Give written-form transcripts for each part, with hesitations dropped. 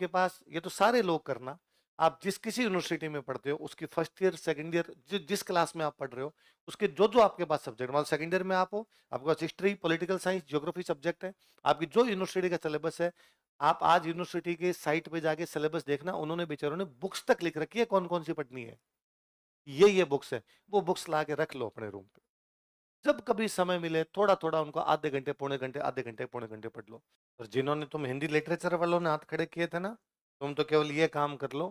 आपके पास ये तो सारे लोग करना, आप जिस किसी यूनिवर्सिटी में पढ़ते हो उसकी फर्स्ट ईयर सेकंड ईयर जिस क्लास में आप पढ़ रहे हो उसके जो जो आपके पास सब्जेक्ट, मतलब सेकंड ईयर में आप हो, आपके पास history, political science, geography subject है, आपकी जो यूनिवर्सिटी का सिलेबस है, आप आज यूनिवर्सिटी के साइट पे जाके सिलेबस देखना, उन्होंने बेचारों ने बुक्स तक लिख रखी है कौन कौन सी पढ़नी है, ये बुक्स है, वो बुक्स ला के रख लो अपने रूम पे। जब कभी समय मिले थोड़ा थोड़ा उनको आधे घंटे पौने घंटे, आधे घंटे पौने घंटे पढ़ लो। और जिन्होंने तुम हिंदी लिटरेचर वालों ने हाथ खड़े किए थे ना, तुम तो केवल ये काम कर लो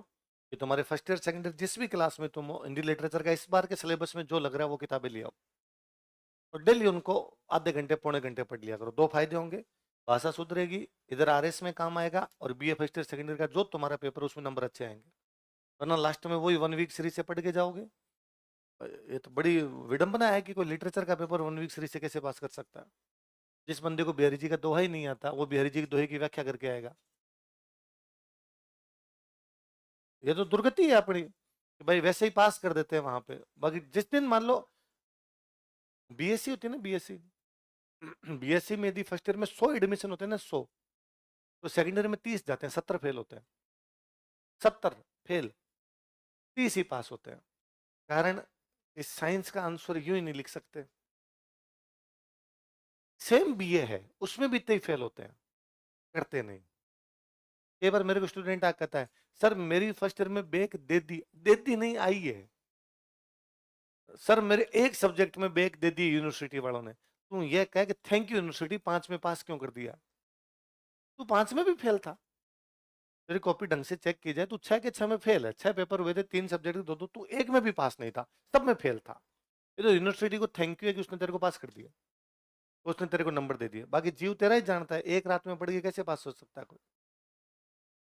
कि तुम्हारे फर्स्ट ईयर सेकंड ईयर जिस भी क्लास में तुम हो, हिंदी लिटरेचर का इस बार के सिलेबस में जो लग रहा है वो किताबें ले आओ और डेली उनको आधे घंटे पौने घंटे पढ़ लिया करो। दो फायदे होंगे, भाषा सुधरेगी, इधर आरएस में काम आएगा, और BA first year second year का जो तुम्हारा पेपर उसमें नंबर अच्छे आएंगे। वरना लास्ट में वही 1 वीक सीरीज से पढ़ के जाओगे। ये तो बड़ी विडंबना है कि कोई लिटरेचर का पेपर 1 वीक सीरीज से कैसे पास कर सकता है। जिस बंदे को बिहारी जी का दोहा ही नहीं आता वो बिहारी जी के दोहे की व्याख्या करके आएगा। ये तो दुर्गति है अपनी कि भाई वैसे ही पास कर देते हैं वहां पे। बाकी जिस दिन मान लो बीएससी होती है ना, बीएससी बीएससी में यदि फर्स्ट ईयर में 100 एडमिशन होते हैं ना, 100, तो सेकंड ईयर में 30 जाते हैं, 70 फेल होते हैं, 70 फेल, 30 ही पास होते हैं। कारण इस साइंस का आंसर यूं ही नहीं लिख सकते। सेम बीए है उसमें भी इतने ही फेल होते हैं, करते नहीं। एक बार मेरे को स्टूडेंट आ कहता है सर मेरी फर्स्ट ईयर में बैक दे दी नहीं आई है, सर मेरे एक सब्जेक्ट में बैक दे दी यूनिवर्सिटी वालों ने। तू ये कह कि थैंक यू यूनिवर्सिटी, 5 में पास क्यों कर दिया? तू 5 में भी फेल था, तेरी कॉपी ढंग से चेक की जाए, तू 6 के 6 में फेल है, 6 पेपर हुए थे, 3 सब्जेक्ट दो दो, तू एक में भी पास नहीं था, सब में फेल था। ये तो यूनिवर्सिटी को थैंक यू है कि उसने तेरे को पास कर दिया, उसने तेरे को नंबर दे दिया। बाकी जीव तेरा ही जानता है, एक रात में पढ़ के कैसे पास हो सकता है कोई।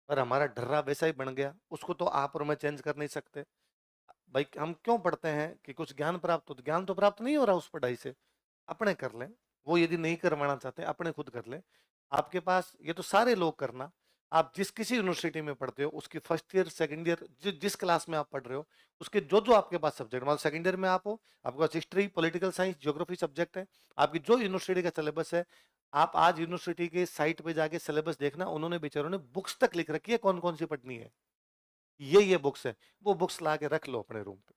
पर हमारा ढर्रा वैसा ही बन गया, उसको तो आप और मैं चेंज कर नहीं सकते। भाई हम क्यों पढ़ते हैं कि कुछ ज्ञान प्राप्त हो, तो ज्ञान तो प्राप्त नहीं हो रहा उस पढ़ाई से, अपने कर लें। वो यदि नहीं करवाना चाहते अपने खुद कर लें। आपके पास ये तो सारे लोग करना, आप जिस किसी यूनिवर्सिटी में पढ़ते हो उसकी फर्स्ट ईयर सेकंड ईयर जिस क्लास में आप पढ़ रहे हो उसके जो जो आपके पास सब्जेक्ट, मतलब सेकंड ईयर में आप हो, आपके पास history, political science, geography subject है, आपकी जो यूनिवर्सिटी का सिलेबस है, आप आज यूनिवर्सिटी के साइट पे जाके सिलेबस देखना, उन्होंने बेचारों ने बुक्स तक लिख रखी है कौन कौन सी पढ़नी है, ये बुक्स है, वो बुक्स ला के रख लो अपने रूम पे।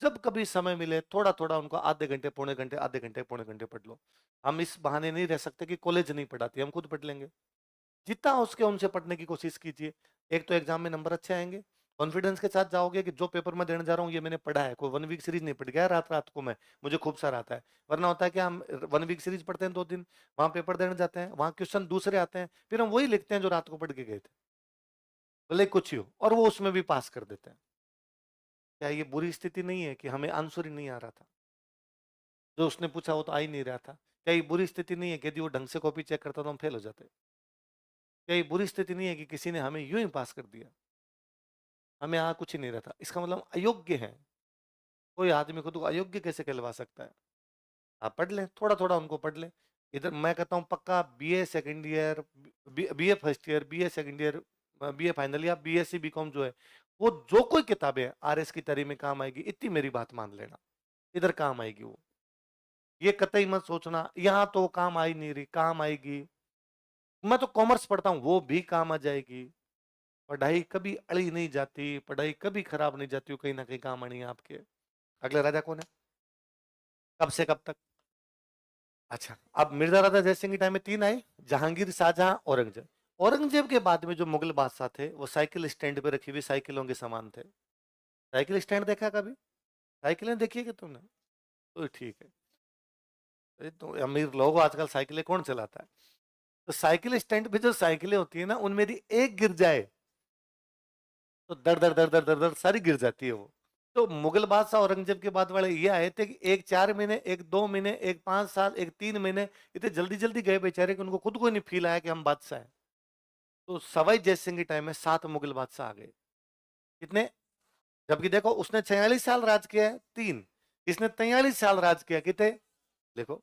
जब कभी समय मिले थोड़ा थोड़ा उनको आधे घंटे पौने घंटे, आधे घंटे पौने घंटे पढ़ लो। हम इस बहाने नहीं रह सकते कि कॉलेज नहीं पढ़ाती, हम खुद पढ़ लेंगे। जितना हो सके उनसे पढ़ने की कोशिश कीजिए। एक तो एग्जाम में नंबर अच्छे आएंगे, कॉन्फिडेंस के साथ जाओगे कि जो पेपर मैं देने जा रहा हूँ ये मैंने पढ़ा है, कोई 1 वीक सीरीज नहीं पढ़ गया रात रात को मैं, मुझे खूब सारा आता है। वरना होता है कि हम 1 वीक सीरीज पढ़ते हैं 2 दिन, वहां पेपर देने जाते हैं, वहां क्वेश्चन दूसरे आते हैं, फिर हम वही लिखते हैं जो रात को पढ़ के गए थे, भले कुछ ही हो, और वो उसमें भी पास कर देते हैं। क्या ये बुरी स्थिति नहीं है कि हमें आंसर ही नहीं आ रहा था, जो उसने पूछा वो तो आ ही नहीं रहा था? क्या ये बुरी स्थिति नहीं है कि यदि वो ढंग से कॉपी चेक करता तो हम फेल हो जाते? क्या ये बुरी स्थिति नहीं है कि किसी ने हमें यूं ही पास कर दिया, हमें यहाँ कुछ ही नहीं रहता? इसका मतलब हम अयोग्य हैं। कोई आदमी खुद को अयोग्य कैसे कहलवा सकता है? आप पढ़ लें, थोड़ा थोड़ा उनको पढ़ लें। इधर मैं कहता हूँ पक्का BA second year, BA first year, BA second year, BA final या बीएससी बीकॉम जो है, वो जो कोई किताबें आरएस की तरी में काम आएगी, इतनी मेरी बात मान लेना, इधर काम आएगी वो। ये कतई मत सोचना यहाँ तो काम आई नहीं रही, काम आएगी। मैं तो कॉमर्स पढ़ता हूँ, वो भी काम आ जाएगी। पढ़ाई कभी अड़ी नहीं जाती, पढ़ाई कभी खराब नहीं जाती, कहीं ना कहीं काम आनी है आपके। अगले राजा कौन है, कब से कब तक? अच्छा, अब मिर्जा राजा जयसिंह के टाइम में 3 आए, जहांगीर, शाहजहां, औरंगजेब। औरंगजेब के बाद में जो मुगल बादशाह थे वो साइकिल स्टैंड पे रखी हुई साइकिलों के समान थे। साइकिल स्टैंड देखा कभी? साइकिलें देखी है कि तुमने? तो ठीक है, तो अमीर लोग आजकल साइकिलें कौन चलाता है? तो साइकिल स्टैंड पे जो साइकिलें होती है ना, उनमें यदि एक गिर जाए तो दर दर दर दर दर दर सारी गिर जाती है वो। तो मुगल बादशाह औरंगजेब के बाद वाले ये आए थे कि एक 4 महीने, एक 2 महीने, एक 5 साल, एक 3 महीने, इतने जल्दी जल्दी गए बेचारे कि उनको खुद को नहीं फील आया कि हम बादशाह हैं। तो सवाई जय सिंह के टाइम में 7 मुगल बादशाह आ गए। कितने? जबकि देखो उसने 46 साल राज किया है, 3, इसने 43 साल राज किया, कितने? देखो